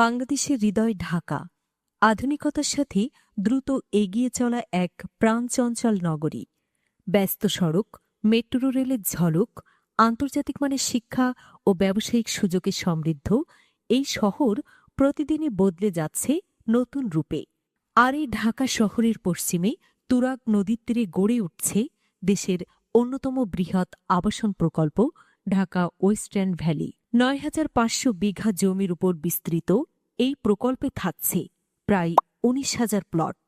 বাংলাদেশের হৃদয় ঢাকা, আধুনিকতার সাথে দ্রুত এগিয়ে চলা এক প্রাণচঞ্চল নগরী। ব্যস্ত সড়ক, মেট্রো রেলের ঝলক, আন্তর্জাতিক মানের শিক্ষা ও ব্যবসায়িক সুযোগে সমৃদ্ধ এই শহর প্রতিদিনই বদলে যাচ্ছে নতুন রূপে। আর এই ঢাকা শহরের পশ্চিমে তুরাগ নদীর তীরে গড়ে উঠছে দেশের অন্যতম বৃহৎ আবাসন প্রকল্প ঢাকা ওয়েস্টার্ন ভ্যালি। ৯,৫০০ বিঘা জমির উপর বিস্তৃত এই প্রকল্পে থাকছে প্রায় ১৯,০০০ প্লট,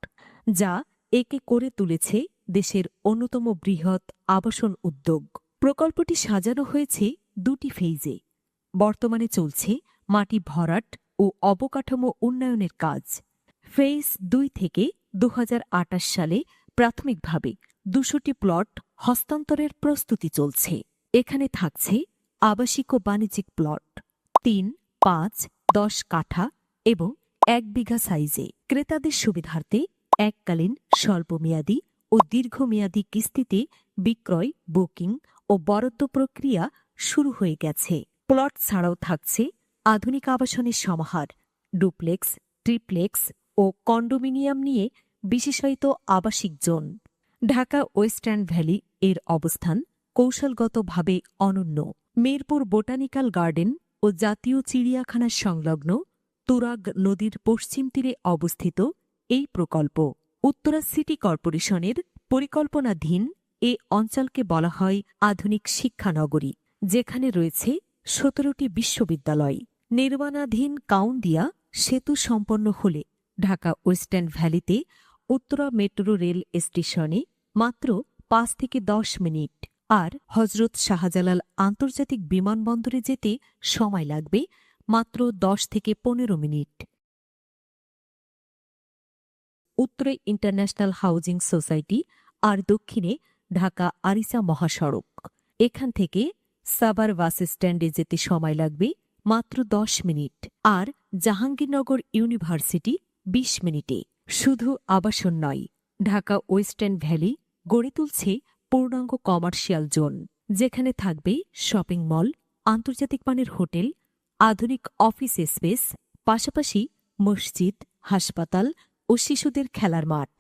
যা একে করে তুলেছে দেশের অন্যতম বৃহৎ আবাসন উদ্যোগ। প্রকল্পটি সাজানো হয়েছে দুটি ফেইজে। বর্তমানে চলছে মাটি ভরাট ও অবকাঠামো উন্নয়নের কাজ। ফেজ ২ থেকে ২০২৮ সালে প্রাথমিকভাবে ২০০টি প্লট হস্তান্তরের প্রস্তুতি চলছে। এখানে থাকছে আবাসিক ও বাণিজ্যিক প্লট ৩, ৫, ১০ কাঠা এবং ১ বিঘা সাইজে। ক্রেতাদের সুবিধার্থে এককালীন, স্বল্পমেয়াদী ও দীর্ঘমেয়াদী কিস্তিতে বিক্রয়, বুকিং ও বরাদ্দ প্রক্রিয়া শুরু হয়ে গেছে। প্লট ছাড়াও থাকছে আধুনিক আবাসনের সমাহার, ডুপ্লেক্স, ট্রিপ্লেক্স ও কন্ডোমিনিয়াম নিয়ে বিশেষায়িত আবাসিক জোন। ঢাকা ওয়েস্টার্ন ভ্যালি এর অবস্থান কৌশলগতভাবে অনন্য। মিরপুর বোটানিক্যাল গার্ডেন ও জাতীয় চিড়িয়াখানার সংলগ্ন তুরাগ নদীর পশ্চিম তীরে অবস্থিত এই প্রকল্প উত্তরা সিটি কর্পোরেশনের পরিকল্পনাধীন এ অঞ্চলকে বলা হয় আধুনিক শিক্ষানগরী, যেখানে রয়েছে ১৭টি বিশ্ববিদ্যালয়। নির্মাণাধীন কাউন্দিয়া সেতু সম্পন্ন হলে ঢাকা ওয়েস্টার্ন ভ্যালিতে উত্তরা মেট্রো রেল স্টেশনে মাত্র ৫ থেকে ১০ মিনিট, আর হজরত শাহজালাল আন্তর্জাতিক বিমানবন্দরে যেতে সময় লাগবে মাত্র ১০ থেকে ১৫ মিনিট। উত্তরে ইন্টারন্যাশনাল হাউজিং সোসাইটি আর দক্ষিণে ঢাকা আরিচা মহাসড়ক। এখান থেকে সাভার বাস স্ট্যান্ডে যেতে সময় লাগবে মাত্র ১০ মিনিট, আর জাহাঙ্গীরনগর ইউনিভার্সিটি ২০ মিনিটে। শুধু আবাসন নয়, ঢাকা ওয়েস্টার্ন ভ্যালি গড়ে তুলছে পূর্ণাঙ্গ কমার্শিয়াল জোন, যেখানে থাকবে শপিং মল, আন্তর্জাতিক মানের হোটেল, আধুনিক অফিস স্পেস, পাশাপাশি মসজিদ, হাসপাতাল ও শিশুদের খেলার মাঠ।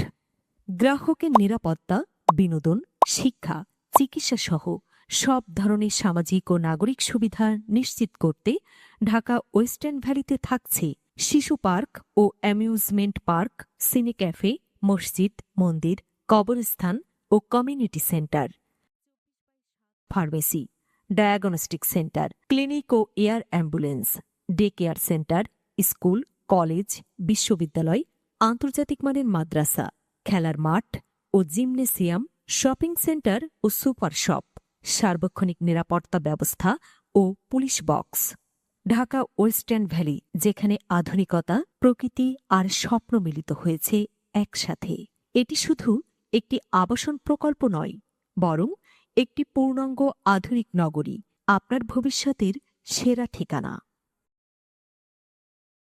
গ্রাহকের নিরাপত্তা, বিনোদন, শিক্ষা, চিকিৎসা সহ সব ধরনের সামাজিক ও নাগরিক সুবিধা নিশ্চিত করতে ঢাকা ওয়েস্টার্ন ভ্যালিতে থাকছে শিশু পার্ক ও অ্যামিউজমেন্ট পার্ক, সিনে ক্যাফে, মসজিদ, মন্দির, কবরস্থান ও community centre, pharmacy, diagnostic centre, clinic ও air ambulance, day care centre, school, college, বিশ্ববিদ্যালয়, আন্তর্জাতিক মানের মাদ্রাসা, খেলার মাঠ ও জিমনেসিয়াম, শপিং সেন্টার ও সুপার শপ, সার্বক্ষণিক নিরাপত্তা ব্যবস্থা ও police box. Dhaka western valley, যেখানে আধুনিকতা, প্রকৃতি আর স্বপ্ন মিলিত হয়েছে একসাথে। এটি শুধু একটি আবাসন প্রকল্প নয়, বরং একটি পূর্ণাঙ্গ আধুনিক নগরী, আপনার ভবিষ্যতের সেরা ঠিকানা।